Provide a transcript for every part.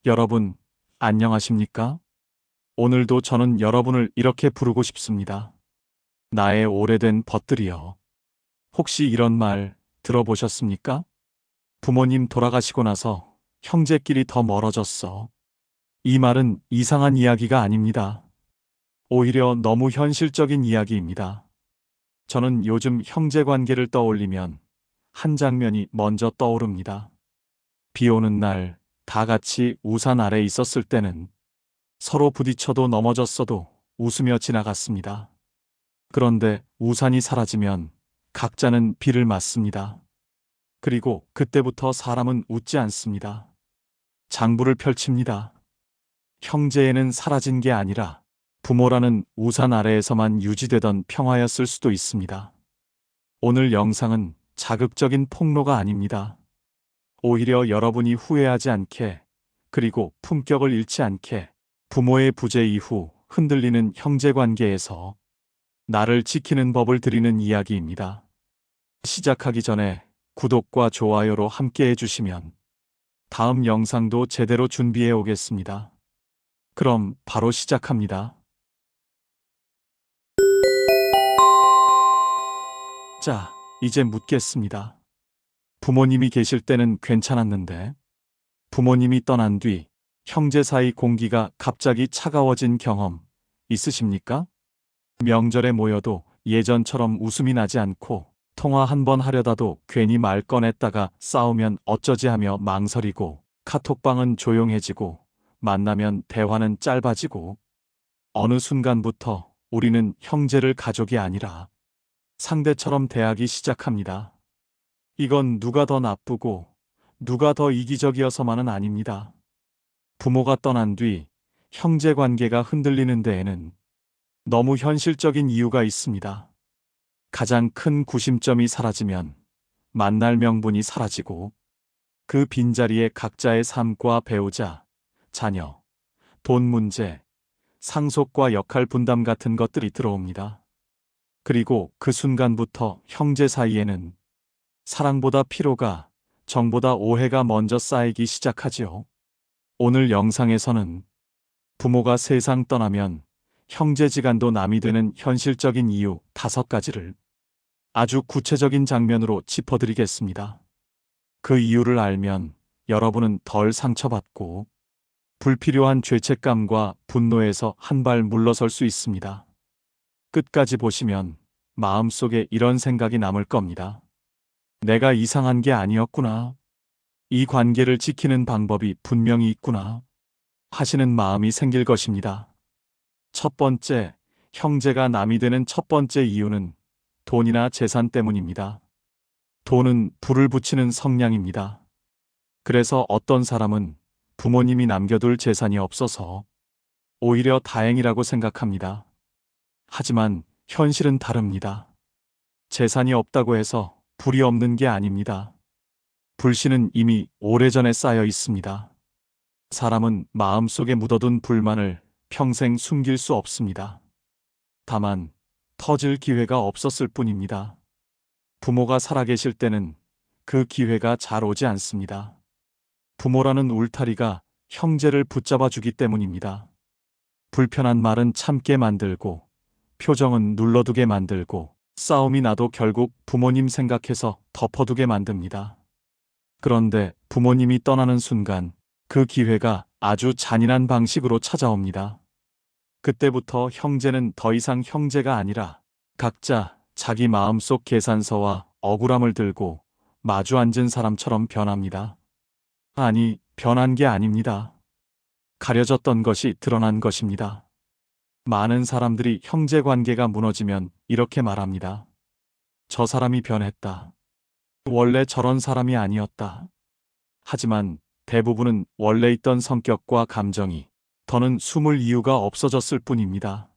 여러분, 안녕하십니까? 오늘도 저는 여러분을 이렇게 부르고 싶습니다. 나의 오래된 벗들이여. 혹시 이런 말 들어보셨습니까? 부모님 돌아가시고 나서 형제끼리 더 멀어졌어. 이 말은 이상한 이야기가 아닙니다. 오히려 너무 현실적인 이야기입니다. 저는 요즘 형제 관계를 떠올리면 한 장면이 먼저 떠오릅니다. 비 오는 날, 다 같이 우산 아래 있었을 때는 서로 부딪혀도 넘어졌어도 웃으며 지나갔습니다. 그런데 우산이 사라지면 각자는 비를 맞습니다. 그리고 그때부터 사람은 웃지 않습니다. 장부를 펼칩니다. 형제에는 사라진 게 아니라 부모라는 우산 아래에서만 유지되던 평화였을 수도 있습니다. 오늘 영상은 자극적인 폭로가 아닙니다. 오히려 여러분이 후회하지 않게, 그리고 품격을 잃지 않게 부모의 부재 이후 흔들리는 형제 관계에서 나를 지키는 법을 드리는 이야기입니다. 시작하기 전에 구독과 좋아요로 함께 해주시면 다음 영상도 제대로 준비해 오겠습니다. 그럼 바로 시작합니다. 자, 이제 묻겠습니다. 부모님이 계실 때는 괜찮았는데, 부모님이 떠난 뒤 형제 사이 공기가 갑자기 차가워진 경험 있으십니까? 명절에 모여도 예전처럼 웃음이 나지 않고, 통화 한 번 하려다도 괜히 말 꺼냈다가 싸우면 어쩌지 하며 망설이고, 카톡방은 조용해지고, 만나면 대화는 짧아지고, 어느 순간부터 우리는 형제를 가족이 아니라 상대처럼 대하기 시작합니다. 이건 누가 더 나쁘고 누가 더 이기적이어서만은 아닙니다. 부모가 떠난 뒤 형제 관계가 흔들리는 데에는 너무 현실적인 이유가 있습니다. 가장 큰 구심점이 사라지면 만날 명분이 사라지고, 그 빈자리에 각자의 삶과 배우자, 자녀, 돈 문제, 상속과 역할 분담 같은 것들이 들어옵니다. 그리고 그 순간부터 형제 사이에는 사랑보다 피로가, 정보다 오해가 먼저 쌓이기 시작하지요. 오늘 영상에서는 부모가 세상 떠나면 형제지간도 남이 되는 현실적인 이유 5가지를 아주 구체적인 장면으로 짚어드리겠습니다. 그 이유를 알면 여러분은 덜 상처받고 불필요한 죄책감과 분노에서 한 발 물러설 수 있습니다. 끝까지 보시면 마음속에 이런 생각이 남을 겁니다. 내가 이상한 게 아니었구나. 이 관계를 지키는 방법이 분명히 있구나. 하시는 마음이 생길 것입니다. 첫 번째, 형제가 남이 되는 첫 번째 이유는 돈이나 재산 때문입니다. 돈은 불을 붙이는 성냥입니다. 그래서 어떤 사람은 부모님이 남겨둘 재산이 없어서 오히려 다행이라고 생각합니다. 하지만 현실은 다릅니다. 재산이 없다고 해서 불이 없는 게 아닙니다. 불씨는 이미 오래전에 쌓여 있습니다. 사람은 마음속에 묻어둔 불만을 평생 숨길 수 없습니다. 다만 터질 기회가 없었을 뿐입니다. 부모가 살아계실 때는 그 기회가 잘 오지 않습니다. 부모라는 울타리가 형제를 붙잡아 주기 때문입니다. 불편한 말은 참게 만들고, 표정은 눌러두게 만들고, 싸움이 나도 결국 부모님 생각해서 덮어두게 만듭니다. 그런데 부모님이 떠나는 순간 그 기회가 아주 잔인한 방식으로 찾아옵니다. 그때부터 형제는 더 이상 형제가 아니라 각자 자기 마음속 계산서와 억울함을 들고 마주 앉은 사람처럼 변합니다. 아니, 변한 게 아닙니다. 가려졌던 것이 드러난 것입니다. 많은 사람들이 형제 관계가 무너지면 이렇게 말합니다. 저 사람이 변했다. 원래 저런 사람이 아니었다. 하지만 대부분은 원래 있던 성격과 감정이 더는 숨을 이유가 없어졌을 뿐입니다.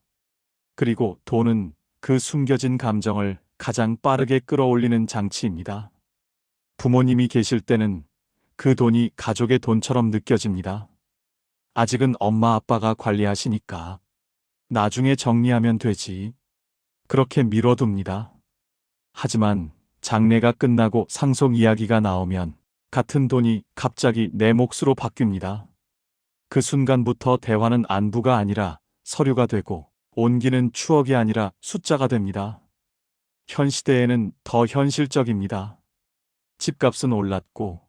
그리고 돈은 그 숨겨진 감정을 가장 빠르게 끌어올리는 장치입니다. 부모님이 계실 때는 그 돈이 가족의 돈처럼 느껴집니다. 아직은 엄마 아빠가 관리하시니까 나중에 정리하면 되지. 그렇게 미뤄둡니다. 하지만 장례가 끝나고 상속 이야기가 나오면 같은 돈이 갑자기 내 몫으로 바뀝니다. 그 순간부터 대화는 안부가 아니라 서류가 되고 온기는 추억이 아니라 숫자가 됩니다. 현 시대에는 더 현실적입니다. 집값은 올랐고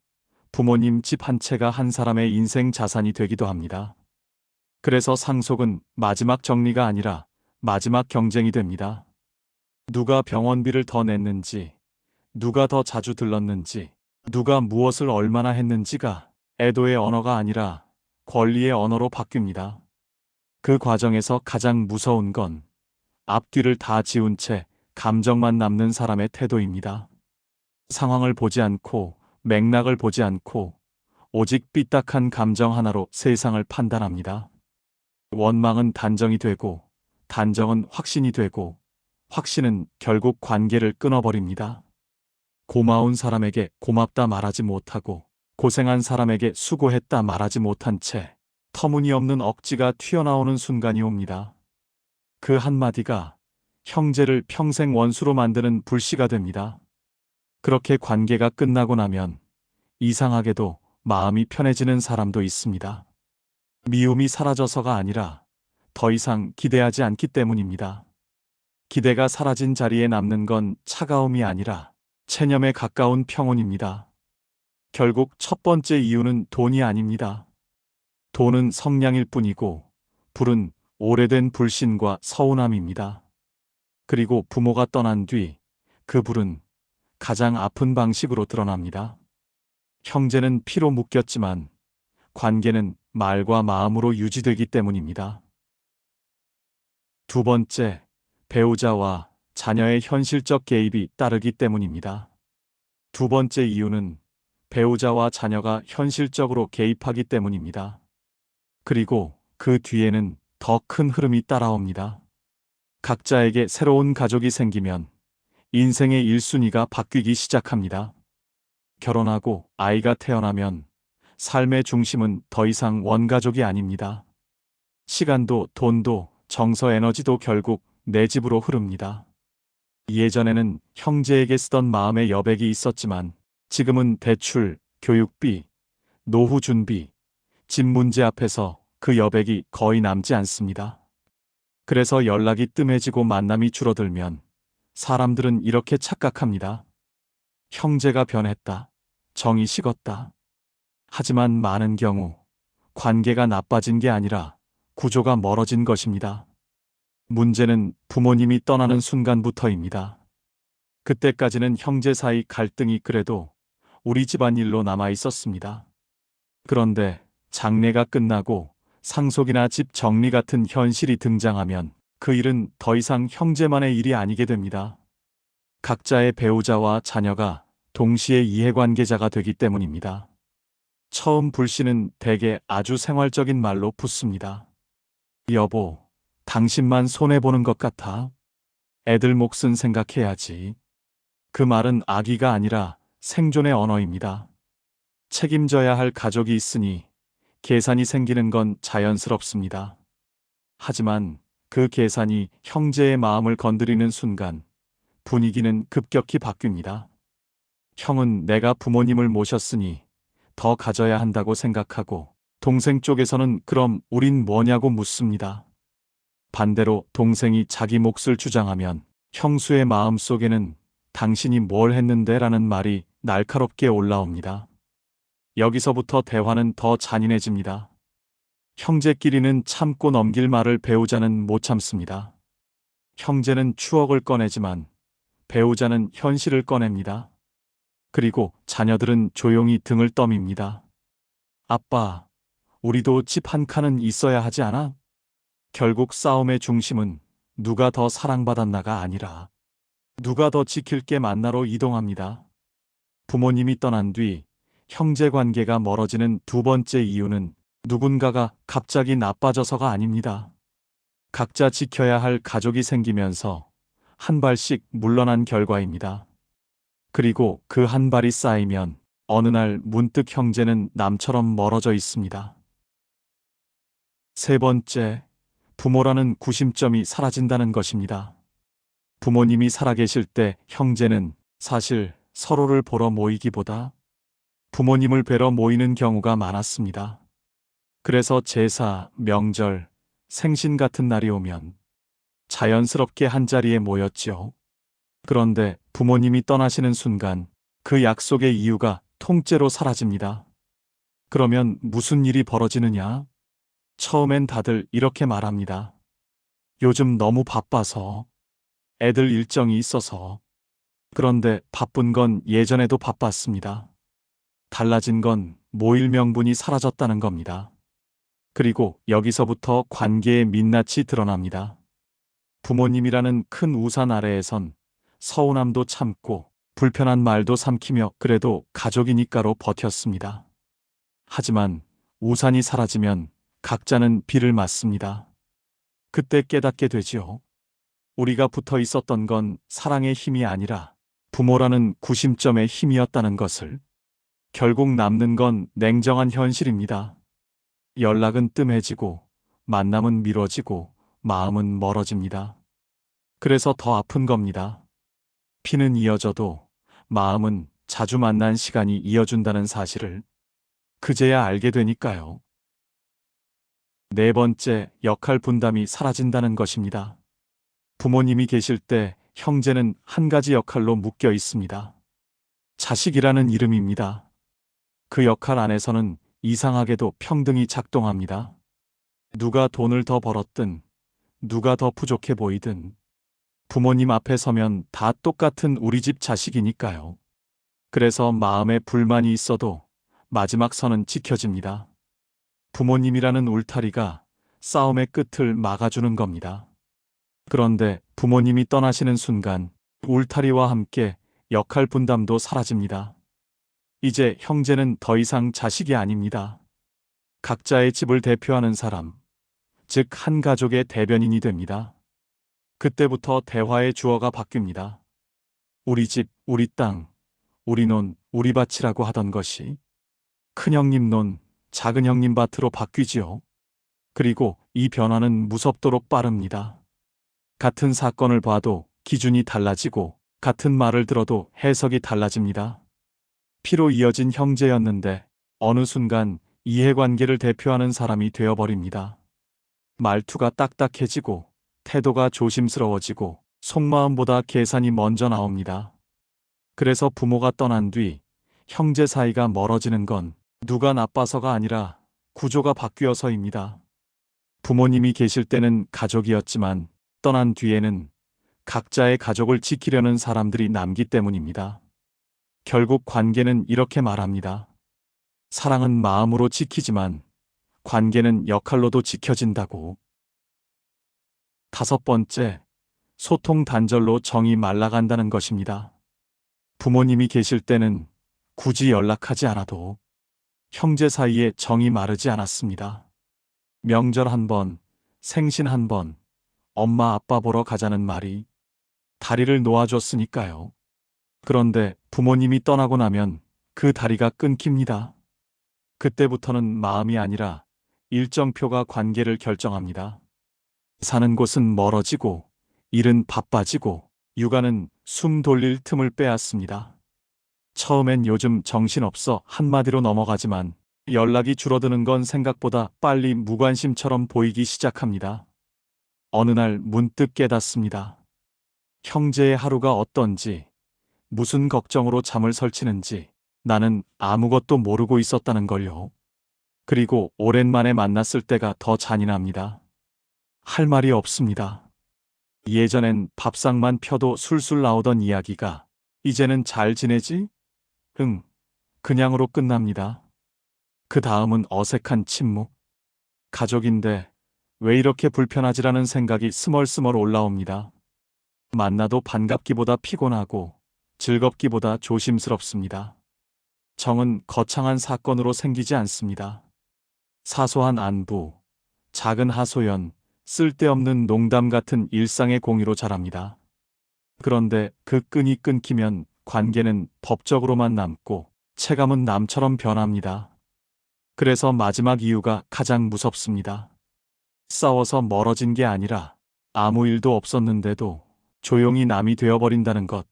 부모님 집 한 채가 한 사람의 인생 자산이 되기도 합니다. 그래서 상속은 마지막 정리가 아니라 마지막 경쟁이 됩니다. 누가 병원비를 더 냈는지, 누가 더 자주 들렀는지, 누가 무엇을 얼마나 했는지가 애도의 언어가 아니라 권리의 언어로 바뀝니다. 그 과정에서 가장 무서운 건 앞뒤를 다 지운 채 감정만 남는 사람의 태도입니다. 상황을 보지 않고 맥락을 보지 않고 오직 삐딱한 감정 하나로 세상을 판단합니다. 원망은 단정이 되고 단정은 확신이 되고 확신은 결국 관계를 끊어버립니다. 고마운 사람에게 고맙다 말하지 못하고 고생한 사람에게 수고했다 말하지 못한 채 터무니없는 억지가 튀어나오는 순간이 옵니다. 그 한마디가 형제를 평생 원수로 만드는 불씨가 됩니다. 그렇게 관계가 끝나고 나면 이상하게도 마음이 편해지는 사람도 있습니다. 미움이 사라져서가 아니라 더 이상 기대하지 않기 때문입니다. 기대가 사라진 자리에 남는 건 차가움이 아니라 체념에 가까운 평온입니다. 결국 첫 번째 이유는 돈이 아닙니다. 돈은 성량일 뿐이고 불은 오래된 불신과 서운함입니다. 그리고 부모가 떠난 뒤 그 불은 가장 아픈 방식으로 드러납니다. 형제는 피로 묶였지만 관계는 말과 마음으로 유지되기 때문입니다. 두 번째, 배우자와 자녀의 현실적 개입이 따르기 때문입니다. 두 번째 이유는 배우자와 자녀가 현실적으로 개입하기 때문입니다. 그리고 그 뒤에는 더 큰 흐름이 따라옵니다. 각자에게 새로운 가족이 생기면 인생의 1순위가 바뀌기 시작합니다. 결혼하고 아이가 태어나면 삶의 중심은 더 이상 원가족이 아닙니다. 시간도 돈도 정서 에너지도 결국 내 집으로 흐릅니다. 예전에는 형제에게 쓰던 마음의 여백이 있었지만 지금은 대출, 교육비, 노후 준비, 집 문제 앞에서 그 여백이 거의 남지 않습니다. 그래서 연락이 뜸해지고 만남이 줄어들면 사람들은 이렇게 착각합니다. 형제가 변했다. 정이 식었다. 하지만 많은 경우 관계가 나빠진 게 아니라 구조가 멀어진 것입니다. 문제는 부모님이 떠나는 순간부터입니다. 그때까지는 형제 사이 갈등이 그래도 우리 집안 일로 남아 있었습니다. 그런데 장례가 끝나고 상속이나 집 정리 같은 현실이 등장하면 그 일은 더 이상 형제만의 일이 아니게 됩니다. 각자의 배우자와 자녀가 동시에 이해관계자가 되기 때문입니다. 처음 불씨는 대개 아주 생활적인 말로 붙습니다. 여보, 당신만 손해보는 것 같아. 애들 몫은 생각해야지. 그 말은 악의가 아니라 생존의 언어입니다. 책임져야 할 가족이 있으니 계산이 생기는 건 자연스럽습니다. 하지만 그 계산이 형제의 마음을 건드리는 순간 분위기는 급격히 바뀝니다. 형은 내가 부모님을 모셨으니 더 가져야 한다고 생각하고 동생 쪽에서는 그럼 우린 뭐냐고 묻습니다. 반대로 동생이 자기 몫을 주장하면 형수의 마음속에는 당신이 뭘 했는데 라는 말이 날카롭게 올라옵니다. 여기서부터 대화는 더 잔인해집니다. 형제끼리는 참고 넘길 말을 배우자는 못 참습니다. 형제는 추억을 꺼내지만 배우자는 현실을 꺼냅니다. 그리고 자녀들은 조용히 등을 떠밉니다. 아빠, 우리도 집 한 칸은 있어야 하지 않아? 결국 싸움의 중심은 누가 더 사랑받았나가 아니라 누가 더 지킬 게 많나로 이동합니다. 부모님이 떠난 뒤 형제 관계가 멀어지는 두 번째 이유는 누군가가 갑자기 나빠져서가 아닙니다. 각자 지켜야 할 가족이 생기면서 한 발씩 물러난 결과입니다. 그리고 그 한 발이 쌓이면 어느 날 문득 형제는 남처럼 멀어져 있습니다. 세 번째, 부모라는 구심점이 사라진다는 것입니다. 부모님이 살아계실 때 형제는 사실 서로를 보러 모이기보다 부모님을 뵈러 모이는 경우가 많았습니다. 그래서 제사, 명절, 생신 같은 날이 오면 자연스럽게 한자리에 모였지요. 그런데 부모님이 떠나시는 순간 그 약속의 이유가 통째로 사라집니다. 그러면 무슨 일이 벌어지느냐? 처음엔 다들 이렇게 말합니다. 요즘 너무 바빠서, 애들 일정이 있어서. 그런데 바쁜 건 예전에도 바빴습니다. 달라진 건 모일 명분이 사라졌다는 겁니다. 그리고 여기서부터 관계의 민낯이 드러납니다. 부모님이라는 큰 우산 아래에선 서운함도 참고 불편한 말도 삼키며 그래도 가족이니까로 버텼습니다. 하지만 우산이 사라지면 각자는 비를 맞습니다. 그때 깨닫게 되지요. 우리가 붙어 있었던 건 사랑의 힘이 아니라 부모라는 구심점의 힘이었다는 것을. 결국 남는 건 냉정한 현실입니다. 연락은 뜸해지고 만남은 미뤄지고 마음은 멀어집니다. 그래서 더 아픈 겁니다. 피는 이어져도 마음은 자주 만난 시간이 이어준다는 사실을 그제야 알게 되니까요. 네 번째, 역할 분담이 사라진다는 것입니다. 부모님이 계실 때 형제는 한 가지 역할로 묶여 있습니다. 자식이라는 이름입니다. 그 역할 안에서는 이상하게도 평등이 작동합니다. 누가 돈을 더 벌었든, 누가 더 부족해 보이든, 부모님 앞에 서면 다 똑같은 우리 집 자식이니까요. 그래서 마음에 불만이 있어도 마지막 선은 지켜집니다. 부모님이라는 울타리가 싸움의 끝을 막아주는 겁니다. 그런데 부모님이 떠나시는 순간 울타리와 함께 역할 분담도 사라집니다. 이제 형제는 더 이상 자식이 아닙니다. 각자의 집을 대표하는 사람, 즉 한 가족의 대변인이 됩니다. 그때부터 대화의 주어가 바뀝니다. 우리 집, 우리 땅, 우리 논, 우리 밭이라고 하던 것이 큰형님 논, 작은형님 밭으로 바뀌지요. 그리고 이 변화는 무섭도록 빠릅니다. 같은 사건을 봐도 기준이 달라지고 같은 말을 들어도 해석이 달라집니다. 피로 이어진 형제였는데 어느 순간 이해관계를 대표하는 사람이 되어버립니다. 말투가 딱딱해지고 태도가 조심스러워지고 속마음보다 계산이 먼저 나옵니다. 그래서 부모가 떠난 뒤 형제 사이가 멀어지는 건 누가 나빠서가 아니라 구조가 바뀌어서입니다. 부모님이 계실 때는 가족이었지만 떠난 뒤에는 각자의 가족을 지키려는 사람들이 남기 때문입니다. 결국 관계는 이렇게 말합니다. 사랑은 마음으로 지키지만 관계는 역할로도 지켜진다고. 다섯 번째, 소통 단절로 정이 말라간다는 것입니다. 부모님이 계실 때는 굳이 연락하지 않아도 형제 사이에 정이 마르지 않았습니다. 명절 한 번, 생신 한 번, 엄마 아빠 보러 가자는 말이 다리를 놓아줬으니까요. 그런데 부모님이 떠나고 나면 그 다리가 끊깁니다. 그때부터는 마음이 아니라 일정표가 관계를 결정합니다. 사는 곳은 멀어지고 일은 바빠지고 육아는 숨 돌릴 틈을 빼앗습니다. 처음엔 요즘 정신없어 한마디로 넘어가지만 연락이 줄어드는 건 생각보다 빨리 무관심처럼 보이기 시작합니다. 어느 날 문득 깨닫습니다. 형제의 하루가 어떤지, 무슨 걱정으로 잠을 설치는지 나는 아무것도 모르고 있었다는 걸요. 그리고 오랜만에 만났을 때가 더 잔인합니다. 할 말이 없습니다. 예전엔 밥상만 펴도 술술 나오던 이야기가 이제는 잘 지내지? 응, 그냥으로 끝납니다. 그 다음은 어색한 침묵. 가족인데 왜 이렇게 불편하지라는 생각이 스멀스멀 올라옵니다. 만나도 반갑기보다 피곤하고 즐겁기보다 조심스럽습니다. 정은 거창한 사건으로 생기지 않습니다. 사소한 안부, 작은 하소연, 쓸데없는 농담 같은 일상의 공유로 자랍니다. 그런데 그 끈이 끊기면 관계는 법적으로만 남고 체감은 남처럼 변합니다. 그래서 마지막 이유가 가장 무섭습니다. 싸워서 멀어진 게 아니라 아무 일도 없었는데도 조용히 남이 되어버린다는 것.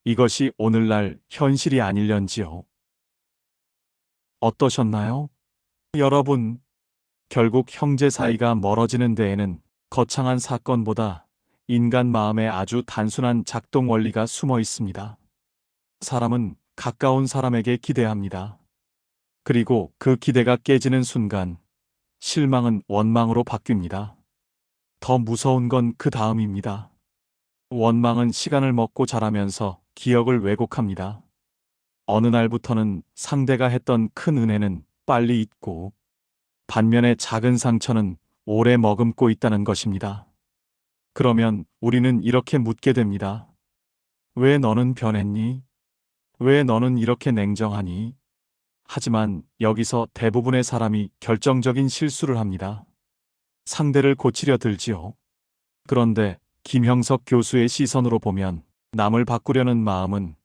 이것이 오늘날 현실이 아닐련지요. 어떠셨나요? 여러분. 결국 형제 사이가 멀어지는 데에는 거창한 사건보다 인간 마음에 아주 단순한 작동 원리가 숨어 있습니다. 사람은 가까운 사람에게 기대합니다. 그리고 그 기대가 깨지는 순간 실망은 원망으로 바뀝니다. 더 무서운 건 그 다음입니다. 원망은 시간을 먹고 자라면서 기억을 왜곡합니다. 어느 날부터는 상대가 했던 큰 은혜는 빨리 잊고 반면에 작은 상처는 오래 머금고 있다는 것입니다. 그러면 우리는 이렇게 묻게 됩니다. 왜 너는 변했니? 왜 너는 이렇게 냉정하니? 하지만 여기서 대부분의 사람이 결정적인 실수를 합니다. 상대를 고치려 들지요. 그런데 김형석 교수의 시선으로 보면 남을 바꾸려는 마음은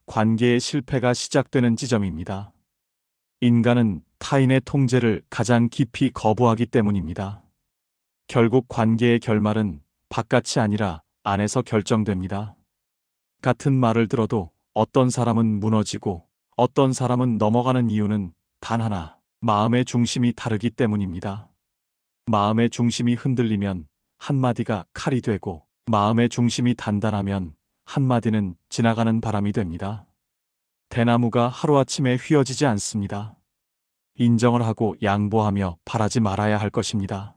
관계의 실패가 시작되는 지점입니다. 인간은 타인의 통제를 가장 깊이 거부하기 때문입니다. 결국 관계의 결말은 바깥이 아니라 안에서 결정됩니다. 같은 말을 들어도 어떤 사람은 무너지고 어떤 사람은 넘어가는 이유는 단 하나, 마음의 중심이 다르기 때문입니다. 마음의 중심이 흔들리면 한마디가 칼이 되고 마음의 중심이 단단하면 한마디는 지나가는 바람이 됩니다. 대나무가 하루아침에 휘어지지 않습니다. 인정을 하고 양보하며 바라지 말아야 할 것입니다.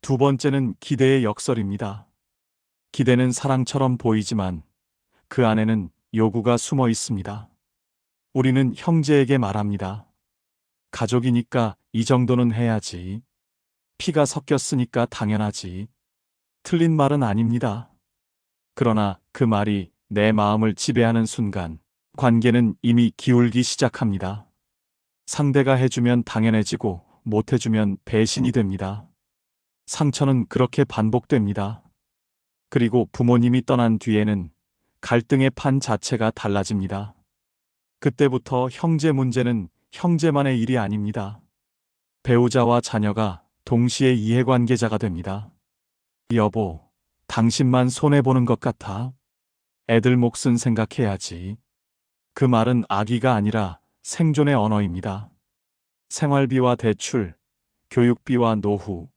두 번째는 기대의 역설입니다. 기대는 사랑처럼 보이지만 그 안에는 요구가 숨어 있습니다. 우리는 형제에게 말합니다. 가족이니까 이 정도는 해야지. 피가 섞였으니까 당연하지. 틀린 말은 아닙니다. 그러나 그 말이 내 마음을 지배하는 순간 관계는 이미 기울기 시작합니다. 상대가 해주면 당연해지고 못 해주면 배신이 됩니다. 상처는 그렇게 반복됩니다. 그리고 부모님이 떠난 뒤에는 갈등의 판 자체가 달라집니다. 그때부터 형제 문제는 형제만의 일이 아닙니다. 배우자와 자녀가 동시에 이해관계자가 됩니다. 여보, 당신만 손해보는 것 같아. 애들 몫은 생각해야지. 그 말은 악의가 아니라 생존의 언어입니다. 생활비와 대출, 교육비와 노후,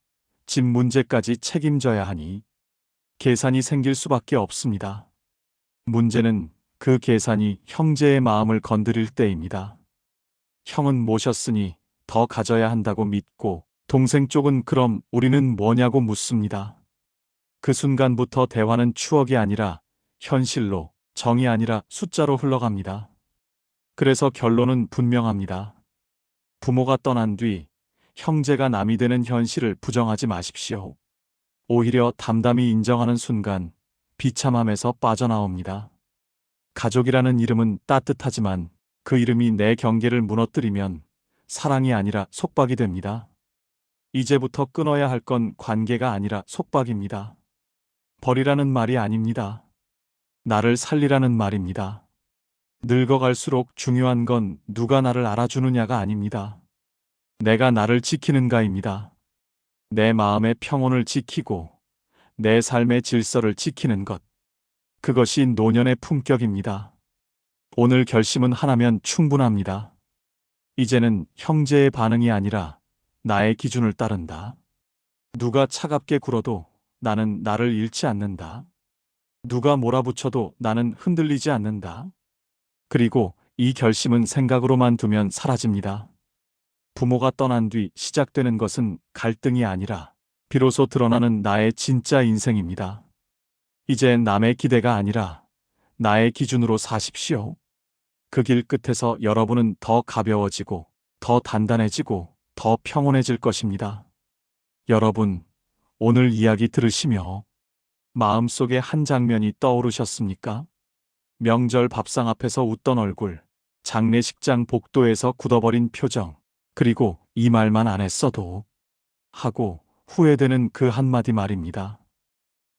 집 문제까지 책임져야 하니 계산이 생길 수밖에 없습니다. 문제는 그 계산이 형제의 마음을 건드릴 때입니다. 형은 모셨으니 더 가져야 한다고 믿고 동생 쪽은 그럼 우리는 뭐냐고 묻습니다. 그 순간부터 대화는 추억이 아니라 현실로, 정이 아니라 숫자로 흘러갑니다. 그래서 결론은 분명합니다. 부모가 떠난 뒤 형제가 남이 되는 현실을 부정하지 마십시오. 오히려 담담히 인정하는 순간 비참함에서 빠져나옵니다. 가족이라는 이름은 따뜻하지만 그 이름이 내 경계를 무너뜨리면 사랑이 아니라 속박이 됩니다. 이제부터 끊어야 할 건 관계가 아니라 속박입니다. 버리라는 말이 아닙니다. 나를 살리라는 말입니다. 늙어갈수록 중요한 건 누가 나를 알아주느냐가 아닙니다. 내가 나를 지키는가입니다. 내 마음의 평온을 지키고 내 삶의 질서를 지키는 것. 그것이 노년의 품격입니다. 오늘 결심은 하나면 충분합니다. 이제는 형제의 반응이 아니라 나의 기준을 따른다. 누가 차갑게 굴어도 나는 나를 잃지 않는다. 누가 몰아붙여도 나는 흔들리지 않는다. 그리고 이 결심은 생각으로만 두면 사라집니다. 부모가 떠난 뒤 시작되는 것은 갈등이 아니라 비로소 드러나는 나의 진짜 인생입니다. 이제 남의 기대가 아니라 나의 기준으로 사십시오. 그 길 끝에서 여러분은 더 가벼워지고 더 단단해지고 더 평온해질 것입니다. 여러분, 오늘 이야기 들으시며 마음속에 한 장면이 떠오르셨습니까? 명절 밥상 앞에서 웃던 얼굴, 장례식장 복도에서 굳어버린 표정, 그리고 이 말만 안 했어도 하고 후회되는 그 한마디 말입니다.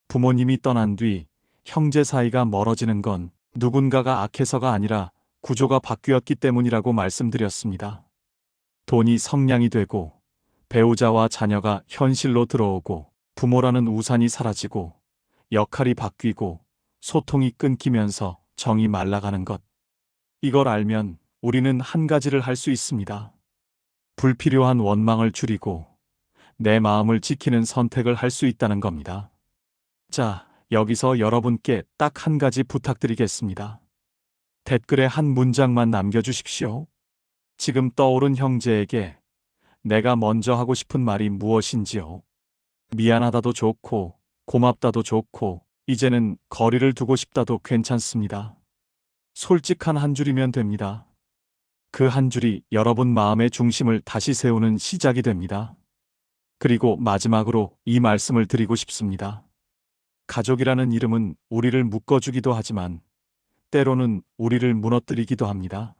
부모님이 떠난 뒤 형제 사이가 멀어지는 건 누군가가 악해서가 아니라 구조가 바뀌었기 때문이라고 말씀드렸습니다. 돈이 성량이 되고 배우자와 자녀가 현실로 들어오고 부모라는 우산이 사라지고 역할이 바뀌고 소통이 끊기면서 정이 말라가는 것. 이걸 알면 우리는 한 가지를 할 수 있습니다. 불필요한 원망을 줄이고 내 마음을 지키는 선택을 할 수 있다는 겁니다. 자, 여기서 여러분께 딱 한 가지 부탁드리겠습니다. 댓글에 한 문장만 남겨주십시오. 지금 떠오른 형제에게 내가 먼저 하고 싶은 말이 무엇인지요? 미안하다도 좋고, 고맙다도 좋고, 이제는 거리를 두고 싶다도 괜찮습니다. 솔직한 한 줄이면 됩니다. 그 한 줄이 여러분 마음의 중심을 다시 세우는 시작이 됩니다. 그리고 마지막으로 이 말씀을 드리고 싶습니다. 가족이라는 이름은 우리를 묶어주기도 하지만 때로는 우리를 무너뜨리기도 합니다.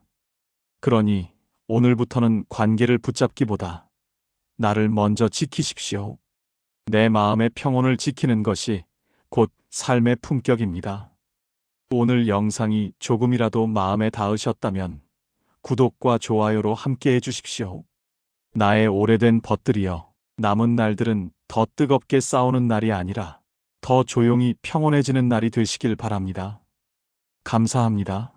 그러니 오늘부터는 관계를 붙잡기보다 나를 먼저 지키십시오. 내 마음의 평온을 지키는 것이 곧 삶의 품격입니다. 오늘 영상이 조금이라도 마음에 닿으셨다면 구독과 좋아요로 함께 해주십시오. 나의 오래된 벗들이여, 남은 날들은 더 뜨겁게 싸우는 날이 아니라 더 조용히 평온해지는 날이 되시길 바랍니다. 감사합니다.